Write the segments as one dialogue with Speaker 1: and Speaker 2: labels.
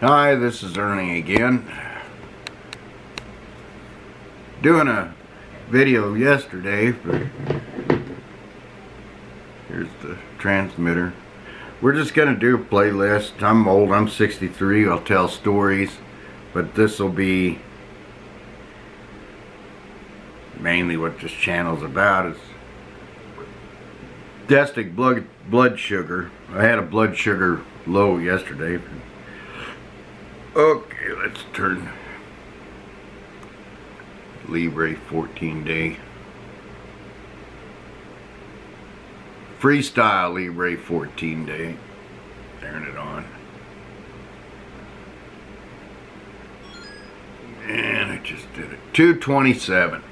Speaker 1: Hi, this is Ernie again. Doing a video yesterday for, here's the transmitter. We're just gonna do a playlist. I'm old, I'm 63, I'll tell stories, but this will be mainly what this channel's about is testing blood sugar. I had a blood sugar low yesterday. Okay, let's turn Libre 14 day. Freestyle Libre 14 day. Turn it on. And I just did it. 227.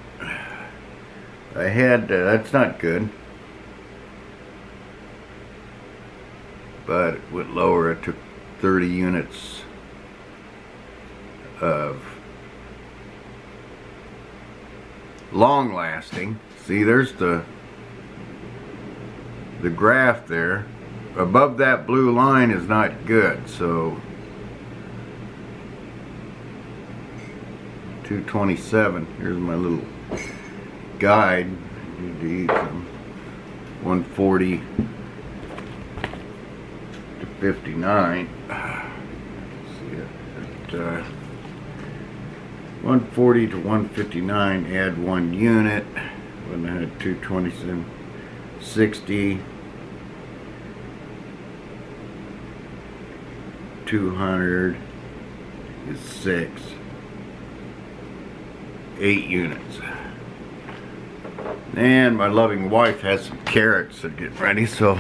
Speaker 1: I had, that's not good. But it went lower. I took 30 units of long lasting. See, there's the graph there. Above that blue line is not good, so 227. Here's my little guide. I need to eat some. 140 to 59. See it. 140 to 159, add 1 unit. When I had 227, 60, 200 is 6, 8 units. And my loving wife has some carrots to get ready, so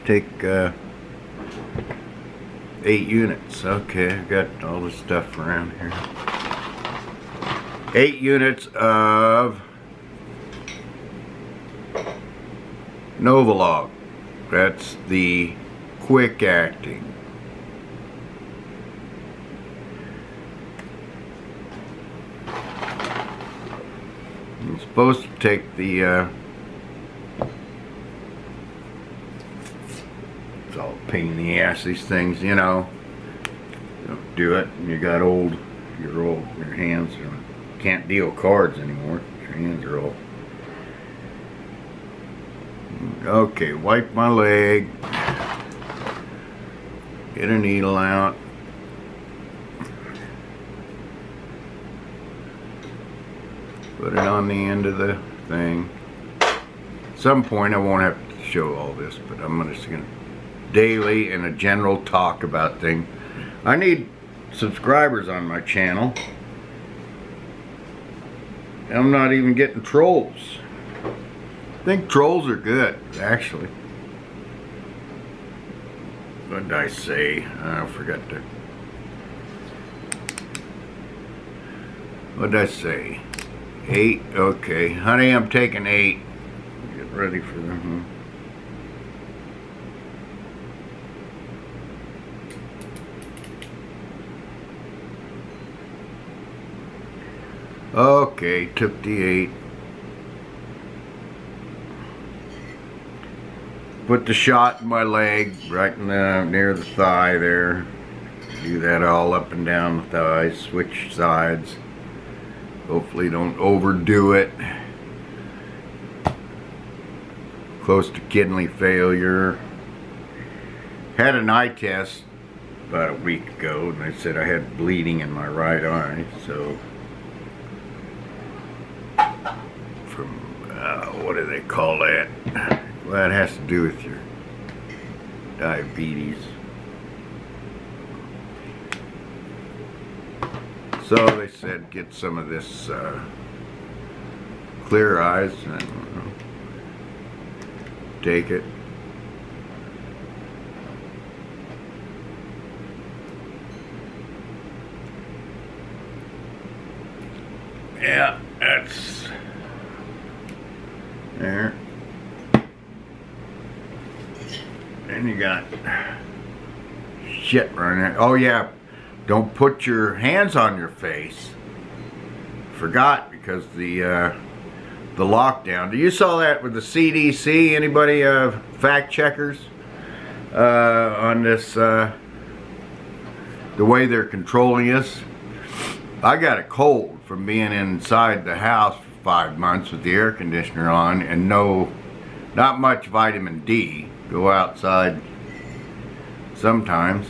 Speaker 1: take 8 units. Okay, I've got all this stuff around here. 8 units of Novolog. That's the quick acting. I'm supposed to take the it's all a pain in the ass, these things, you know. You don't do it and you got old, you're old, your hands can't deal cards anymore. Your hands are old. Okay, wipe my leg. Get a needle out. Put it on the end of the thing. At some point I won't have to show all this, but I'm just gonna daily and a general talk about things. I need subscribers on my channel. I'm not even getting trolls. I think trolls are good, actually. What did I say? I forgot to. What did I say? 8? Okay. Honey, I'm taking 8. Get ready for them. Okay, took the 8. Put the shot in my leg, right in the, near the thigh there. Do that all up and down the thighs, switch sides. Hopefully don't overdo it. Close to kidney failure. Had an eye test about a week ago and they said I had bleeding in my right eye, so from what do they call that? Well, that has to do with your diabetes. So they said get some of this Clear Eyes and take it. Yeah, that's there. And you got shit running there. Oh yeah, don't put your hands on your face. Forgot, because the lockdown. You saw that with the CDC. Anybody fact checkers on this the way they're controlling us. I got a cold from being inside the house for 5 months with the air conditioner on and not much vitamin D. Go outside sometimes,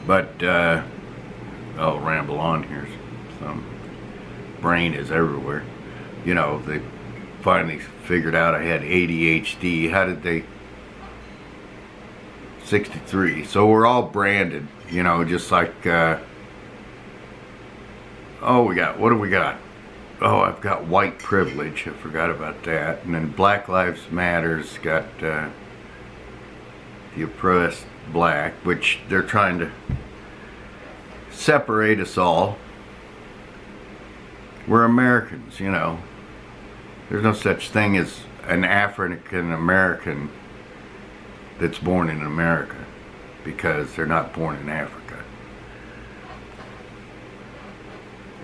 Speaker 1: but I'll ramble on here. Some brain is everywhere. You know, they finally figured out I had ADHD. How did they? 63. So we're all branded, you know, just like oh, what do we got? Oh, I've got white privilege. I forgot about that. And then Black Lives Matter's got the oppressed black, which they're trying to separate us all. We're Americans, you know. There's no such thing as an African American that's born in America, because they're not born in Africa.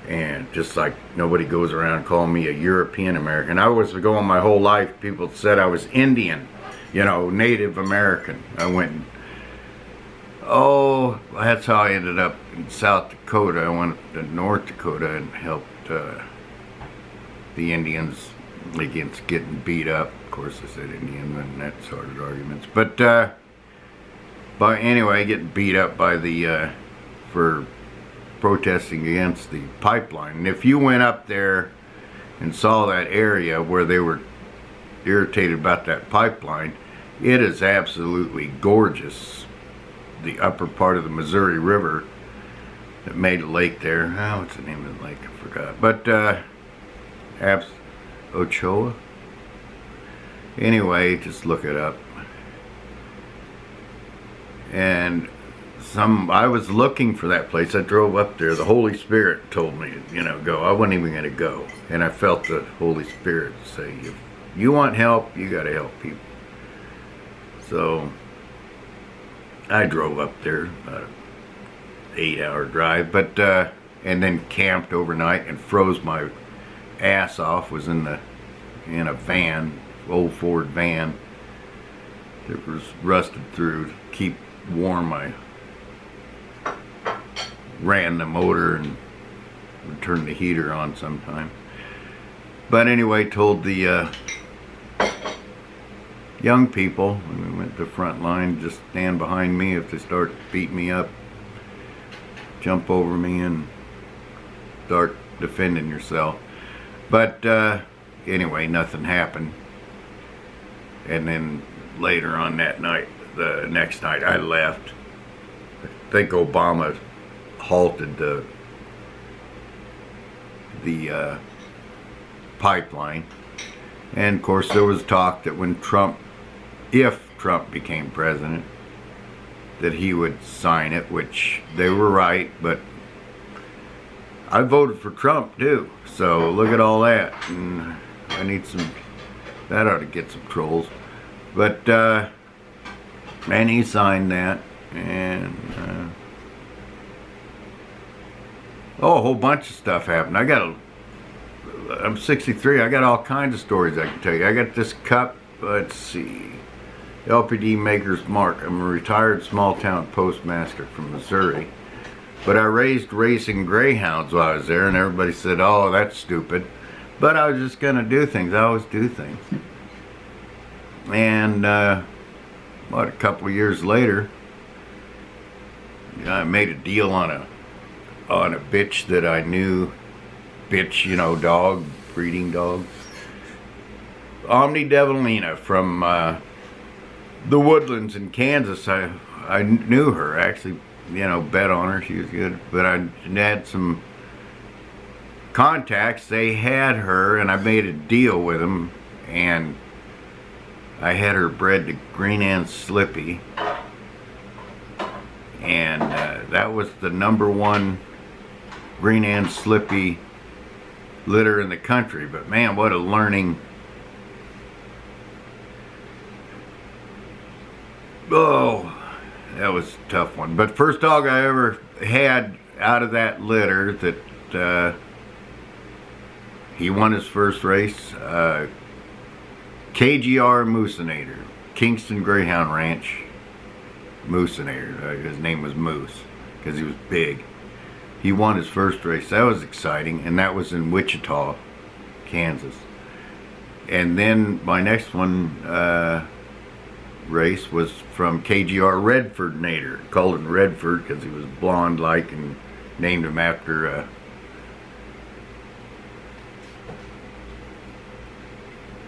Speaker 1: And just like nobody goes around calling me a European American. I was going my whole life, people said I was Indian, you know, Native American. I went, oh, that's how I ended up in South Dakota. I went to North Dakota and helped the Indians against getting beat up. Of course I said Indian, and that started arguments. But anyway, getting beat up by the for protesting against the pipeline. And if you went up there and saw that area where they were irritated about that pipeline, it is absolutely gorgeous. The upper part of the Missouri River that made a lake there. Oh, what's the name of the lake? I forgot. But Ochoa? Anyway, just look it up. And I was looking for that place. I drove up there. The Holy Spirit told me, you know, go. I wasn't even going to go. And I felt the Holy Spirit say, if you want help, you got to help people. So I drove up there, about an 8-hour drive, but and then camped overnight and froze my ass off. Was in a van, old Ford van that was rusted through to keep warm. I ran the motor and would turn the heater on sometime. But anyway, told the young people when we went to the front line, just stand behind me. If they start beating me up, jump over me and start defending yourself. But anyway, nothing happened. And then later on that night, the next night, I left. I think Obama halted the pipeline. And of course there was talk that when if Trump became president, that he would sign it, which they were right, but I voted for Trump too. So look at all that. And I need that ought to get some trolls. But and he signed that, and oh, a whole bunch of stuff happened. I'm 63. I got all kinds of stories I can tell you. I got this cup. Let's see. LPD Maker's Mark. I'm a retired small-town postmaster from Missouri. But I raised racing greyhounds while I was there, and everybody said, oh, that's stupid. But I was just going to do things. I always do things. And, what, a couple of years later, I made a deal on a bitch that I knew. Bitch, you know, dog, breeding dog. Omni Devilina from the Woodlands in Kansas. I knew her, actually, you know, bet on her. She was good. But I had some contacts. They had her, and I made a deal with them, and I had her bred to Green Ann Slippy, and that was the #1 Green Ann Slippy litter in the country. But man, what a learning. Oh, that was a tough one. But first dog I ever had out of that litter that he won his first race, KGR Moosinator, Kingston Greyhound Ranch, Moosinator. His name was Moose because he was big. He won his first race. That was exciting, and that was in Wichita, Kansas. And then my next one race was from KGR Redford Nader. Called him Redford because he was blonde like, and named him after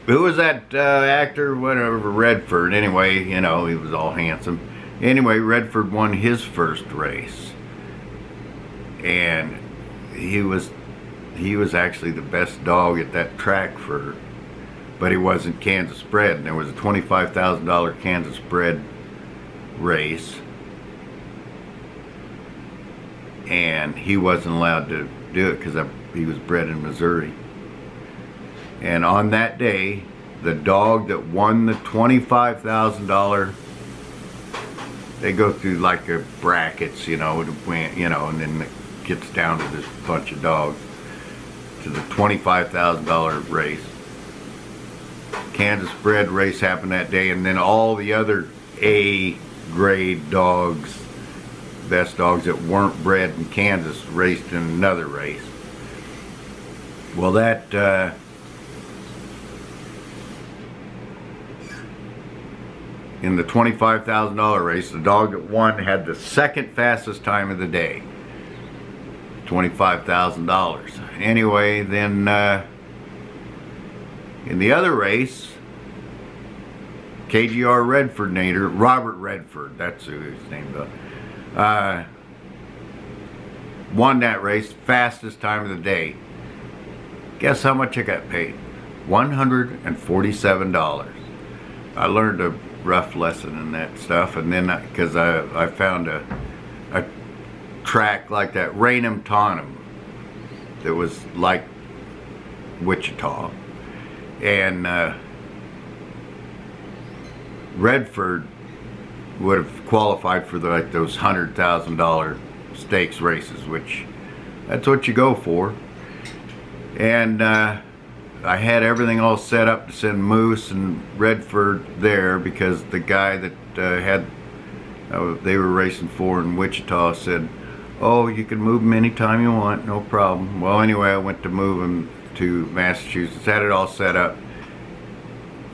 Speaker 1: who was that actor, whatever, Redford. Anyway, you know, he was all handsome. Anyway, Redford won his first race, and he was actually the best dog at that track but he wasn't Kansas bred. And there was a $25,000 Kansas bred race, and he wasn't allowed to do it because he was bred in Missouri. And on that day, the dog that won the $25,000, they go through like a brackets, you know, and then it gets down to this bunch of dogs to the $25,000 race. Kansas bred race happened that day, and then all the other A grade dogs, best dogs that weren't bred in Kansas, raced in another race. Well, that in the $25,000 race, the dog that won had the second fastest time of the day. $25,000. Anyway, then in the other race, KGR Redford Nader, Robert Redford, that's who his name was, won that race, fastest time of the day. Guess how much I got paid? $147. I learned a rough lesson in that stuff, and then because I found a track like that, Raynham Tonham, that was like Wichita, and Redford would have qualified for like those $100,000 stakes races, which that's what you go for. And I had everything all set up to send Moose and Redford there, because the guy that they were racing for in Wichita said, "Oh, you can move them anytime you want, no problem." Well, anyway, I went to move them to Massachusetts, had it all set up,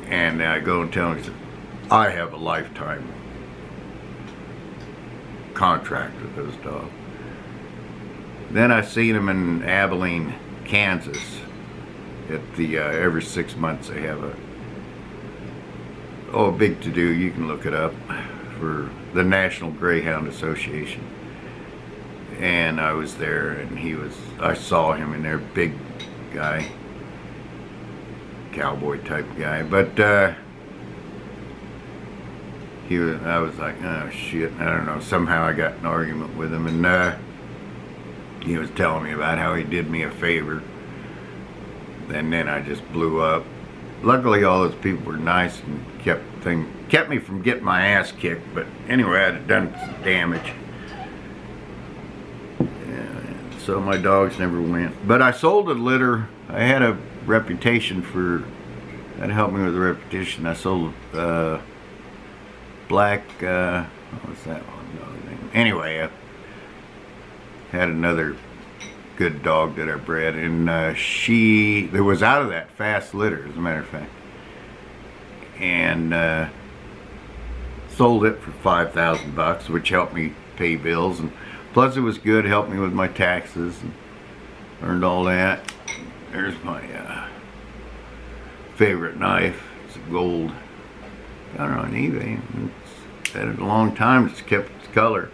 Speaker 1: and I go and tell him, he said, "I have a lifetime contract with those dogs." Then I seen them in Abilene, Kansas, at the every 6 months they have a big to-do, you can look it up, for the National Greyhound Association. And I was there, and I saw him in there, big guy, cowboy type guy, but I was like, oh shit, I don't know, somehow I got in an argument with him, and he was telling me about how he did me a favor, and then I just blew up. Luckily all those people were nice and kept me from getting my ass kicked, but anyway, I had done some damage. So my dogs never went. But I sold a litter. I had a reputation for, that helped me with the reputation. I sold black, what was that one dog name? Anyway, I had another good dog that I bred, and there was out of that fast litter, as a matter of fact. And sold it for $5,000, which helped me pay bills, and plus it was good, helped me with my taxes, and earned all that. There's my favorite knife. It's a gold. Got it on eBay. It's had it a long time. It's kept its color.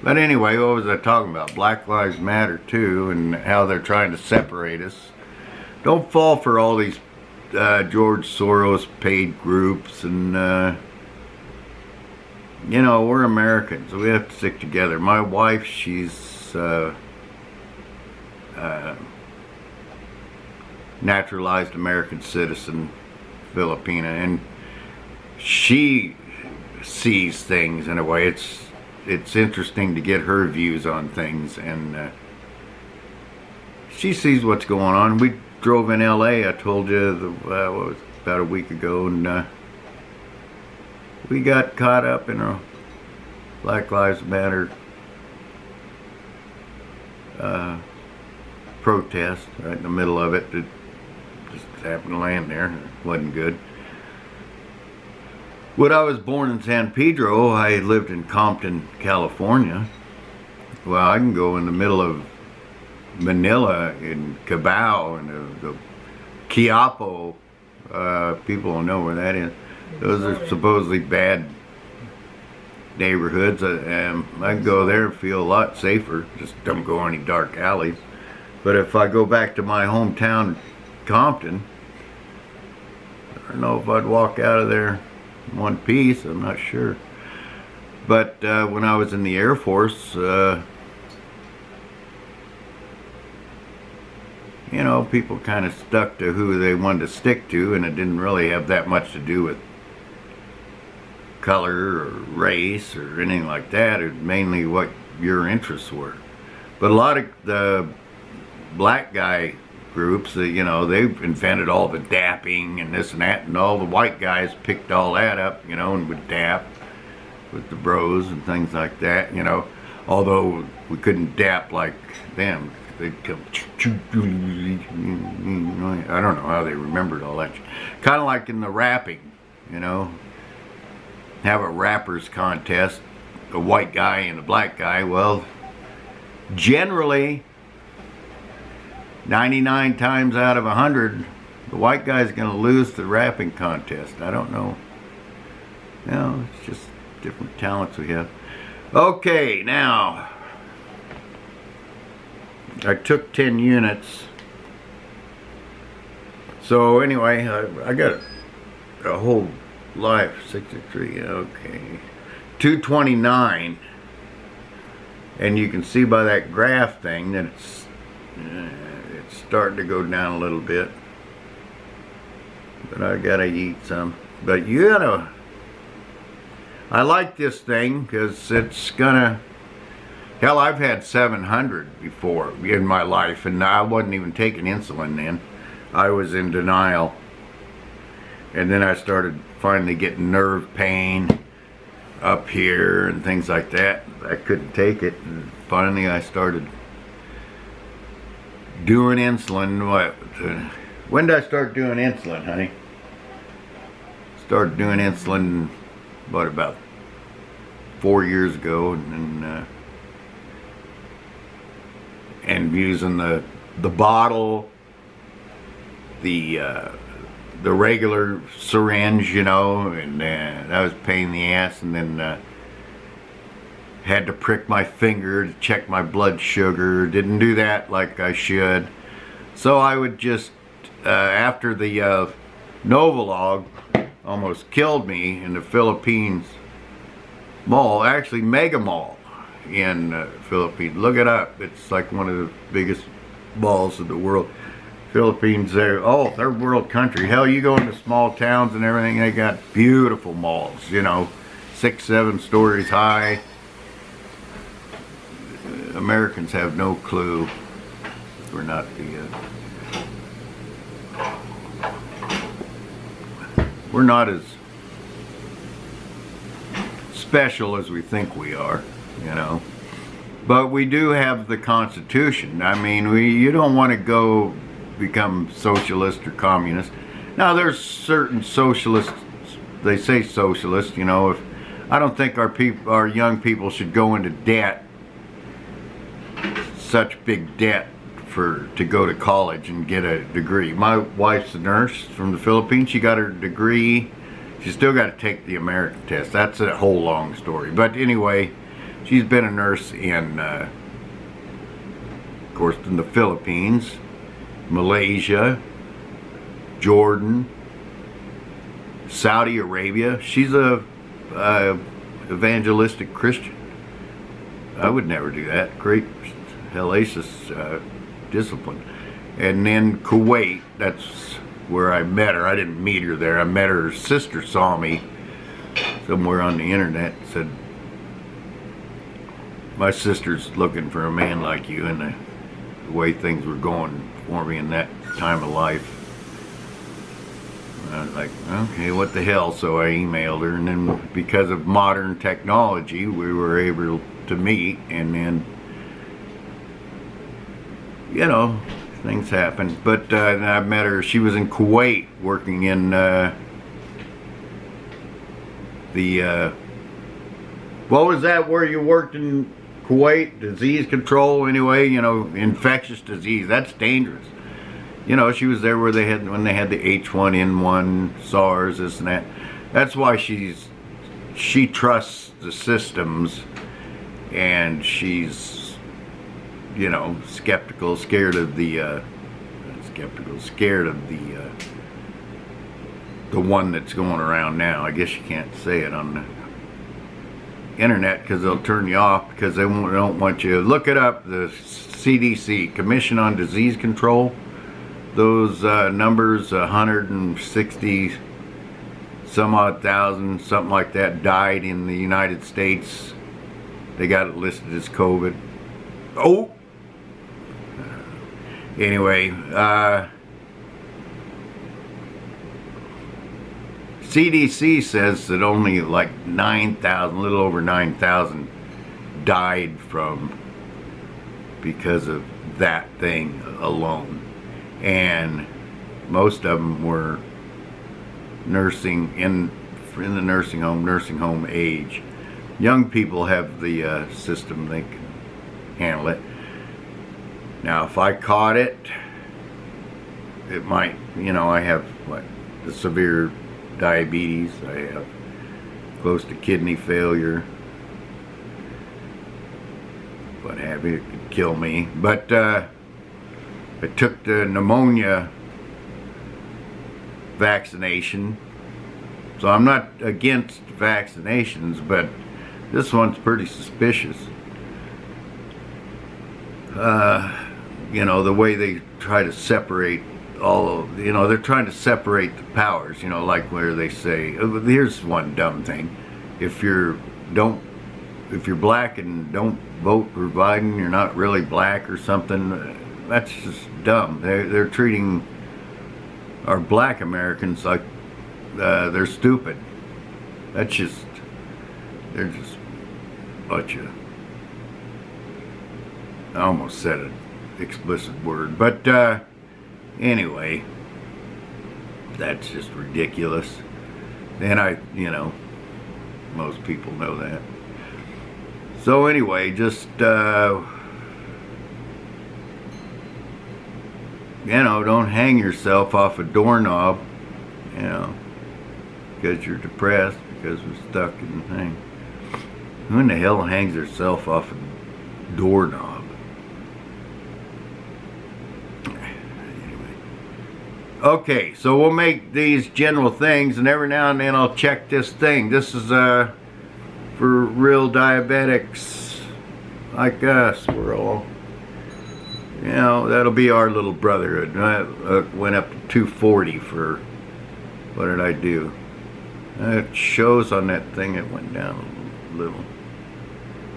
Speaker 1: But anyway, what was I talking about? Black Lives Matter too, and how they're trying to separate us. Don't fall for all these George Soros paid groups, and you know, we're Americans, so we have to stick together. My wife, she's naturalized American citizen, Filipina, and she sees things in a way. It's interesting to get her views on things, and she sees what's going on. drove in LA, I told you, what was about a week ago, and we got caught up in a Black Lives Matter protest right in the middle of it. It just happened to land there. It wasn't good. When I was born in San Pedro, I lived in Compton, California. Well, I can go in the middle of Manila in Cabao and the Quiapo. People don't know where that is. Those are supposedly bad neighborhoods. I can go there and feel a lot safer. Just don't go any dark alleys. But if I go back to my hometown, Compton, I don't know if I'd walk out of there in one piece. I'm not sure. But when I was in the Air Force, you know, people kind of stuck to who they wanted to stick to, and it didn't really have that much to do with color or race or anything like that. It was mainly what your interests were. But a lot of the black guy groups, you know, they've invented all the dapping and this and that, and all the white guys picked all that up, you know, and would dap with the bros and things like that, you know. Although we couldn't dap like them. They'd come, I don't know how they remembered all that. Kind of like in the rapping, you know. Have a rappers contest, a white guy and a black guy. Well, generally, 99 times out of 100, the white guy's going to lose the rapping contest. I don't know. You know, it's just different talents we have. Okay, now, I took 10 units. So anyway, I got a whole life, 63, okay. 229. And you can see by that graph thing that it's starting to go down a little bit. But I gotta eat some. But you gotta, I like this thing because it's gonna, hell, I've had 700 before in my life, and I wasn't even taking insulin then. I was in denial. And then I started finally getting nerve pain up here and things like that. I couldn't take it, and finally I started doing insulin. When did I start doing insulin, honey? Started doing insulin, what, about 4 years ago, and using the bottle, the regular syringe, you know, and that was a pain in the ass. And then had to prick my finger to check my blood sugar. Didn't do that like I should. So I would just, after the Novolog almost killed me in the Philippines mall, actually Mega Mall in Philippines. Look it up. It's like one of the biggest malls of the world. Philippines, they're third world country. Hell, you go into small towns and everything, they got beautiful malls, you know, 6, 7 stories high. Americans have no clue. We're not we're not as special as we think we are, you know. But we do have the Constitution. I mean, you don't want to go become socialist or communist. Now, there's certain socialists, they say socialist, you know. I don't think our young people should go into debt, such big debt, to go to college and get a degree. My wife's a nurse from the Philippines. She got her degree. She's still got to take the American test. That's a whole long story. But anyway, she's been a nurse in, of course, in the Philippines, Malaysia, Jordan, Saudi Arabia. She's a evangelistic Christian. I would never do that. Great hellacious discipline. And then Kuwait, that's where I met her. I didn't meet her there. I met her sister, saw me somewhere on the internet, said, my sister's looking for a man like you, and the way things were going for me and that. time of life. I was like, okay, what the hell? So I emailed her, and then because of modern technology, we were able to meet, and then, you know, things happen. But I met her. She was in Kuwait working in what was that where you worked in Kuwait? Disease control, anyway, you know, infectious disease. That's dangerous. You know, she was there where when they had the H1N1, SARS, this and that. That's why she trusts the systems, and she's, you know, scared of the one that's going around now. I guess you can't say it on the internet because they'll turn you off, because they don't want you. Look it up, the CDC, Commission on Disease Control. Those numbers, 160 some odd thousand, something like that, died in the United States. They got it listed as COVID. Oh! Anyway, CDC says that only like 9,000, a little over 9,000 died because of that thing alone. And most of them were nursing in the nursing home age. Young people have the system, they can handle it. Now if I caught it, it might, you know, I have what, the severe diabetes, I have close to kidney failure, what have you, it could kill me. But I took the pneumonia vaccination, so I'm not against vaccinations, but this one's pretty suspicious. You know, the way they try to separate all of, you know, they're trying to separate the powers, you know, like where they say, here's one dumb thing, if you're black and don't vote for Biden, you're not really black or something. That's just dumb. They're treating our black Americans like they're stupid. They're just a bunch of, I almost said an explicit word, but anyway, that's just ridiculous. And you know, most people know that. So anyway, just you know, don't hang yourself off a doorknob, you know, because you're depressed, because we're stuck in the thing. Who in the hell hangs herself off a doorknob? Anyway. Okay, so we'll make these general things, and every now and then I'll check this thing. This is for real diabetics like us. We're all, you know, that'll be our little brotherhood. I went up to 240 for, what did I do? It shows on that thing it went down a little.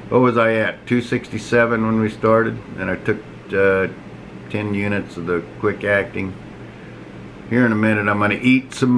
Speaker 1: What was I at? 267 when we started, and I took 10 units of the quick acting. Here in a minute I'm going to eat some